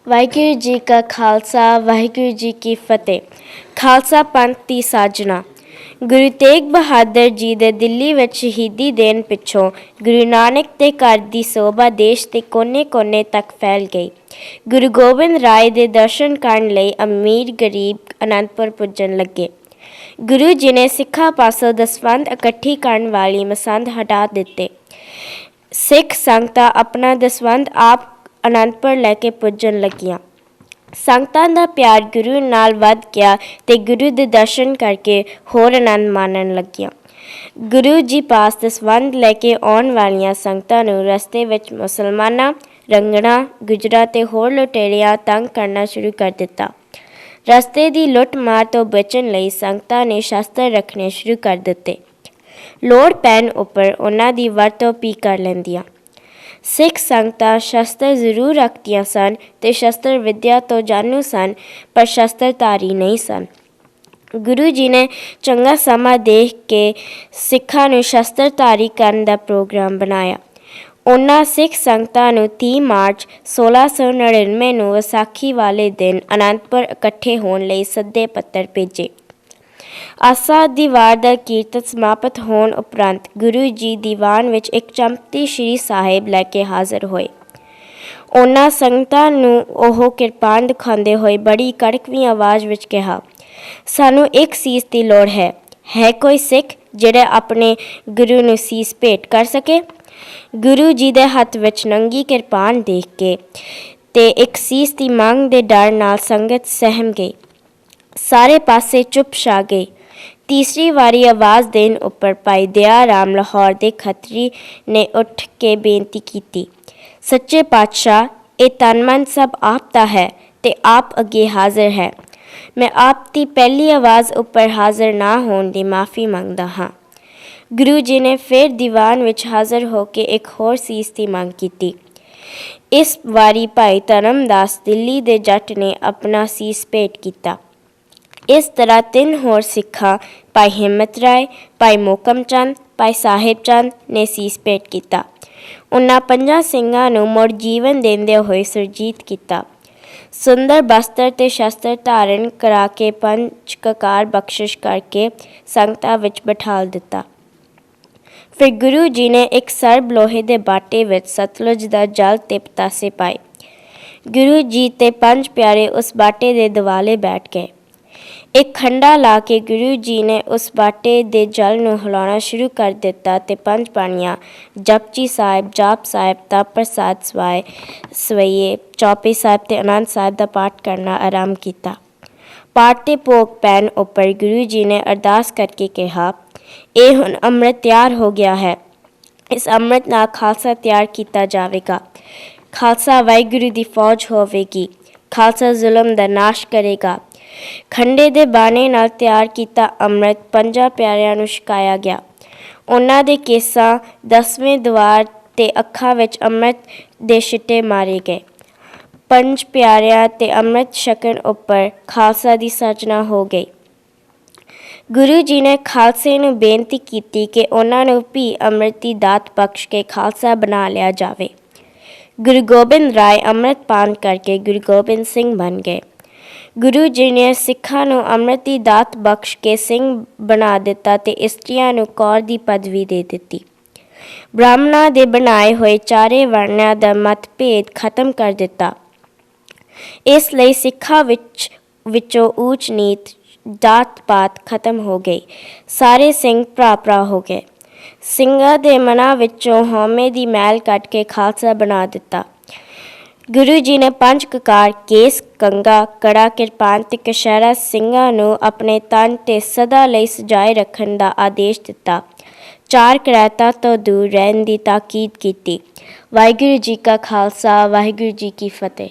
ਵਾਹਿਗੁਰੂ ਜੀ ਕਾ ਖਾਲਸਾ ਵਾਹਿਗੁਰੂ ਜੀ ਕੀ ਫਤਿਹ। ਖਾਲਸਾ ਪੰਥ ਦੀ ਸਾਜਨਾ। ਗੁਰੂ ਤੇਗ ਬਹਾਦਰ ਜੀ ਦੇ ਦਿੱਲੀ ਵਿੱਚ ਸ਼ਹੀਦੀ ਦੇਣ ਪਿੱਛੋਂ ਗੁਰੂ ਨਾਨਕ ਦੇ ਘਰ ਦੀ ਸੋਭਾ ਦੇਸ਼ ਦੇ ਕੋਨੇ-ਕੋਨੇ ਤੱਕ ਫੈਲ ਗਈ। ਗੁਰੂ ਗੋਬਿੰਦ ਰਾਏ ਦੇ ਦਰਸ਼ਨ ਕਰਨ ਲਈ ਅਮੀਰ ਗਰੀਬ ਅਨੰਦਪੁਰ ਪੁੱਜਣ ਲੱਗੇ। ਗੁਰੂ ਜੀ ਨੇ ਸਿੱਖਾਂ ਪਾਸੋਂ ਦਸਵੰਧ ਇਕੱਠੀ ਕਰਨ ਵਾਲੀ ਮਸੰਦ ਹਟਾ ਦਿੱਤੇ। ਸਿੱਖ ਸੰਗਤਾਂ ਆਪਣਾ ਦਸਵੰਧ ਆਪ ਅਨੰਦਪੁਰ ਲੈ ਕੇ ਪੁੱਜਣ ਲੱਗੀਆਂ। ਸੰਗਤਾਂ ਦਾ ਪਿਆਰ ਗੁਰੂ ਨਾਲ ਵੱਧ ਗਿਆ ਤੇ ਗੁਰੂ ਦੇ ਦਰਸ਼ਨ ਕਰਕੇ ਹੋਰ ਆਨੰਦ ਮਾਣਨ ਲੱਗੀਆਂ। ਗੁਰੂ ਜੀ ਪਾਸ ਦਸਵੰਧ ਲੈ ਕੇ ਆਉਣ ਵਾਲੀਆਂ ਸੰਗਤਾਂ ਨੂੰ ਰਸਤੇ ਵਿੱਚ ਮੁਸਲਮਾਨਾਂ, ਰੰਗੜਾਂ, ਗੁੱਜਰਾਂ ਤੇ ਹੋਰ ਲੁਟੇਰਿਆਂ ਤੰਗ ਕਰਨਾ ਸ਼ੁਰੂ ਕਰ ਦਿੱਤਾ। ਰਸਤੇ ਦੀ ਲੁੱਟ ਮਾਰ ਤੋਂ ਬਚਣ ਲਈ ਸੰਗਤਾਂ ਨੇ ਸ਼ਸਤਰ ਰੱਖਣੇ ਸ਼ੁਰੂ ਕਰ ਦਿੱਤੇ। ਲੋੜ ਪੈਣ ਉੱਪਰ ਉਹਨਾਂ ਦੀ ਵਰਤੋਂ ਵੀ ਕਰ ਲੈਂਦੀਆਂ। ਸਿੱਖ ਸੰਗਤਾਂ ਸ਼ਸਤਰ ਜ਼ਰੂਰ ਰੱਖਦੀਆਂ ਸਨ ਤੇ ਸ਼ਸਤਰ ਵਿੱਦਿਆ ਤੋਂ ਜਾਣੂ ਸਨ, ਪਰ ਸ਼ਸਤਰਧਾਰੀ ਨਹੀਂ ਸਨ। ਗੁਰੂ ਜੀ ਨੇ ਚੰਗਾ ਸਮਾਂ ਦੇਖ ਕੇ ਸਿੱਖਾਂ ਨੂੰ ਸ਼ਸਤਰਧਾਰੀ ਕਰਨ ਦਾ ਪ੍ਰੋਗਰਾਮ ਬਣਾਇਆ। ਉਹਨਾਂ ਸਿੱਖ ਸੰਗਤਾਂ ਨੂੰ 30 ਮਾਰਚ 1699 ਨੂੰ ਵਿਸਾਖੀ ਵਾਲੇ ਦਿਨ ਅਨੰਦਪੁਰ ਇਕੱਠੇ ਹੋਣ ਲਈ ਸੱਦੇ ਪੱਤਰ ਭੇਜੇ। ਆਸਾ ਦੀ ਵਾਰ ਦਾ ਕੀਰਤਨ ਸਮਾਪਤ ਹੋਣ ਉਪਰੰਤ ਗੁਰੂ ਜੀ ਦੀਵਾਨ ਵਿੱਚ ਇੱਕ ਚਮਕਤੀ ਸ਼੍ਰੀ ਸਾਹਿਬ ਲੈ ਕੇ ਹਾਜ਼ਰ ਹੋਏ। ਉਹਨਾਂ ਸੰਗਤਾਂ ਨੂੰ ਉਹ ਕਿਰਪਾਨ ਦਿਖਾਉਂਦੇ ਹੋਏ ਬੜੀ ਕੜਕਵੀਂ ਆਵਾਜ਼ ਵਿੱਚ ਕਿਹਾ, ਸਾਨੂੰ ਇੱਕ ਸੀਸ ਦੀ ਲੋੜ ਹੈ। ਹੈ ਕੋਈ ਸਿੱਖ ਜਿਹੜਾ ਆਪਣੇ ਗੁਰੂ ਨੂੰ ਸੀਸ ਭੇਟ ਕਰ ਸਕੇ? ਗੁਰੂ ਜੀ ਦੇ ਹੱਥ ਵਿੱਚ ਨੰਗੀ ਕਿਰਪਾਨ ਦੇਖ ਕੇ ਤੇ ਇੱਕ ਸੀਸ ਦੀ ਮੰਗ ਦੇ ਡਰ ਨਾਲ ਸੰਗਤ ਸਹਿਮ ਗਈ। ਸਾਰੇ ਪਾਸੇ ਚੁੱਪ ਛਾ ਗਈ। ਤੀਸਰੀ ਵਾਰੀ ਆਵਾਜ਼ ਦੇਣ ਉੱਪਰ ਭਾਈ ਦਇਆ ਰਾਮ ਲਾਹੌਰ ਦੇ ਖੱਤਰੀ ਨੇ ਉੱਠ ਕੇ ਬੇਨਤੀ ਕੀਤੀ, ਸੱਚੇ ਪਾਤਸ਼ਾਹ, ਇਹ ਤਨ ਮਨ ਸਭ ਆਪ ਦਾ ਹੈ ਤੇ ਆਪ ਅੱਗੇ ਹਾਜ਼ਰ ਹੈ। ਮੈਂ ਆਪ ਦੀ ਪਹਿਲੀ ਆਵਾਜ਼ ਉੱਪਰ ਹਾਜ਼ਰ ਨਾ ਹੋਣ ਦੀ ਮਾफ़ੀ ਮੰਗਦਾ ਹਾਂ। ਗੁਰੂ ਜੀ ਨੇ ਫਿਰ ਦੀਵਾਨ ਵਿੱਚ ਹਾਜ਼ਰ ਹੋ ਕੇ ਇੱਕ ਹੋਰ ਸੀਸ ਦੀ ਮੰਗ ਕੀਤੀ। ਇਸ ਵਾਰੀ ਭਾਈ ਧਰਮਦਾਸ ਦਿੱਲੀ ਦੇ ਜੱਟ ਨੇ ਆਪਣਾ ਸੀਸ ਭੇਟ ਕੀਤਾ। ਇਸ ਤਰ੍ਹਾਂ 3 ਹੋਰ ਸਿੱਖਾਂ ਭਾਈ ਹਿੰਮਤ ਰਾਏ, ਭਾਈ ਮੋਹਕਮ ਚੰਦ, ਭਾਈ ਸਾਹਿਬ ਚੰਦ ਨੇ ਸੀਸ ਭੇਟ ਕੀਤਾ। ਉਹਨਾਂ 5 ਸਿੰਘਾਂ ਨੂੰ ਮੁੜ ਜੀਵਨ ਦਿੰਦੇ ਹੋਏ ਸੁਰਜੀਤ ਕੀਤਾ। ਸੁੰਦਰ ਬਸਤਰ ਤੇ ਸ਼ਸਤਰ ਧਾਰਨ ਕਰਾ ਕੇ 5 ਕਕਾਰ ਬਖਸ਼ਿਸ਼ ਕਰਕੇ ਸੰਗਤਾਂ ਵਿੱਚ ਬਿਠਾਲ ਦਿੱਤਾ। ਫਿਰ ਗੁਰੂ ਜੀ ਨੇ ਇੱਕ ਸਰਬ ਲੋਹੇ ਦੇ ਬਾਟੇ ਵਿੱਚ ਸਤਲੁਜ ਦਾ ਜਲ ਤੇ ਪਤਾਸੇ ਪਾਏ। ਗੁਰੂ ਜੀ ਤੇ 5 ਪਿਆਰੇ ਉਸ ਬਾਟੇ ਦੇ ਦੁਆਲੇ ਬੈਠ ਗਏ। ਇੱਕ ਖੰਡਾ ਲਾ ਕੇ ਗੁਰੂ ਜੀ ਨੇ ਉਸ ਬਾਟੇ ਦੇ ਜਲ ਨੂੰ ਹਿਲਾਉਣਾ ਸ਼ੁਰੂ ਕਰ ਦਿੱਤਾ ਤੇ 5 ਬਾਣੀਆਂ ਜਪਜੀ ਸਾਹਿਬ, ਜਾਪ ਸਾਹਿਬ ਦਾ ਪ੍ਰਸਾਦ ਸਵਈਏ, ਚੌਪਈ ਸਾਹਿਬ ਤੇ ਆਨੰਦ ਸਾਹਿਬ ਦਾ ਪਾਠ ਕਰਨਾ ਆਰੰਭ ਕੀਤਾ। ਪਾਠ ਤੇ ਭੋਗ ਪੈਣ ਉੱਪਰ ਗੁਰੂ ਜੀ ਨੇ ਅਰਦਾਸ ਕਰਕੇ ਕਿਹਾ, ਇਹ ਹੁਣ ਅੰਮ੍ਰਿਤ ਤਿਆਰ ਹੋ ਗਿਆ ਹੈ। ਇਸ ਅੰਮ੍ਰਿਤ ਨਾਲ ਖਾਲਸਾ ਤਿਆਰ ਕੀਤਾ ਜਾਵੇਗਾ। ਖਾਲਸਾ ਵਾਹਿਗੁਰੂ ਦੀ ਫੌਜ ਹੋਵੇਗੀ। ਖਾਲਸਾ ਜ਼ੁਲਮ ਦਾ ਨਾਸ਼ ਕਰੇਗਾ। ਖੰਡੇ ਦੇ ਬਾਣੇ ਨਾਲ ਤਿਆਰ ਕੀਤਾ ਅੰਮ੍ਰਿਤ 5 ਪਿਆਰਿਆਂ ਨੂੰ ਛਕਾਇਆ ਗਿਆ। ਉਹਨਾਂ ਦੇ ਕੇਸਾਂ, 10ਵੇਂ ਦੁਆਰ ਤੇ ਅੱਖਾਂ ਵਿੱਚ ਅੰਮ੍ਰਿਤ ਦੇ ਛਿੱਟੇ ਮਾਰੇ ਗਏ। 5 ਪਿਆਰਿਆਂ ਤੇ ਅੰਮ੍ਰਿਤ ਛਕਣ ਉੱਪਰ ਖਾਲਸਾ ਦੀ ਸਾਜਨਾ ਹੋ ਗਈ। ਗੁਰੂ ਜੀ ਨੇ ਖਾਲਸੇ ਨੂੰ ਬੇਨਤੀ ਕੀਤੀ ਕਿ ਉਹਨਾਂ ਨੂੰ ਵੀ ਅੰਮ੍ਰਿਤ ਦੀ ਦਾਤ ਬਖਸ਼ ਕੇ ਖਾਲਸਾ ਬਣਾ ਲਿਆ ਜਾਵੇ। ਗੁਰੂ ਗੋਬਿੰਦ ਰਾਏ ਅੰਮ੍ਰਿਤ ਪਾਨ ਕਰਕੇ ਗੁਰੂ ਗੋਬਿੰਦ ਸਿੰਘ ਬਣ ਗਏ। ਗੁਰੂ ਜੀ ਨੇ ਸਿੱਖਾਂ ਨੂੰ ਅੰਮ੍ਰਿਤ ਦੀ ਦਾਤ ਬਖਸ਼ ਕੇ ਸਿੰਘ ਬਣਾ ਦਿੱਤਾ ਤੇ ਇਸਤਰੀਆਂ ਨੂੰ ਕੌਰ ਦੀ ਪਦਵੀ ਦੇ ਦਿੱਤੀ। ਬ੍ਰਾਹਮਣਾਂ ਦੇ ਬਣਾਏ ਹੋਏ 4 ਵਰਣਾਂ ਦਾ ਮਤਭੇਦ ਖਤਮ ਕਰ ਦਿੱਤਾ। ਇਸ ਲਈ ਸਿੱਖਾਂ ਵਿੱਚੋਂ ਊਚ ਨੀਚ, ਜਾਤ ਪਾਤ ਖਤਮ ਹੋ ਗਈ। ਸਾਰੇ ਸਿੰਘ ਭਰਾ ਹੋ ਗਏ। ਸਿੰਘਾਂ ਦੇ ਮਨਾਂ ਵਿੱਚੋਂ ਹਉਮੈ ਦੀ ਮੈਲ ਕੱਢ ਕੇ ਖਾਲਸਾ ਬਣਾ ਦਿੱਤਾ। ਗੁਰੂ ਜੀ ਨੇ 5 ਕਕਾਰ, ਕੇਸ, ਕੰਘਾ, ਕੜਾ, ਕਿਰਪਾਨ ਤੇ ਕਛਹਿਰਾ ਸਿੰਘਾਂ ਨੂੰ ਆਪਣੇ ਤਨ ਤੇ ਸਦਾ ਲਈ ਸਜਾਏ ਰੱਖਣ ਦਾ ਆਦੇਸ਼ ਦਿੱਤਾ। 4 ਕਰਾਇਤਾਂ ਤੋਂ ਦੂਰ ਰਹਿਣ ਦੀ ਤਾਕੀਦ ਕੀਤੀ। ਵਾਹਿਗੁਰੂ ਜੀ ਕਾ ਖਾਲਸਾ ਵਾਹਿਗੁਰੂ ਜੀ ਕੀ ਫਤਿਹ।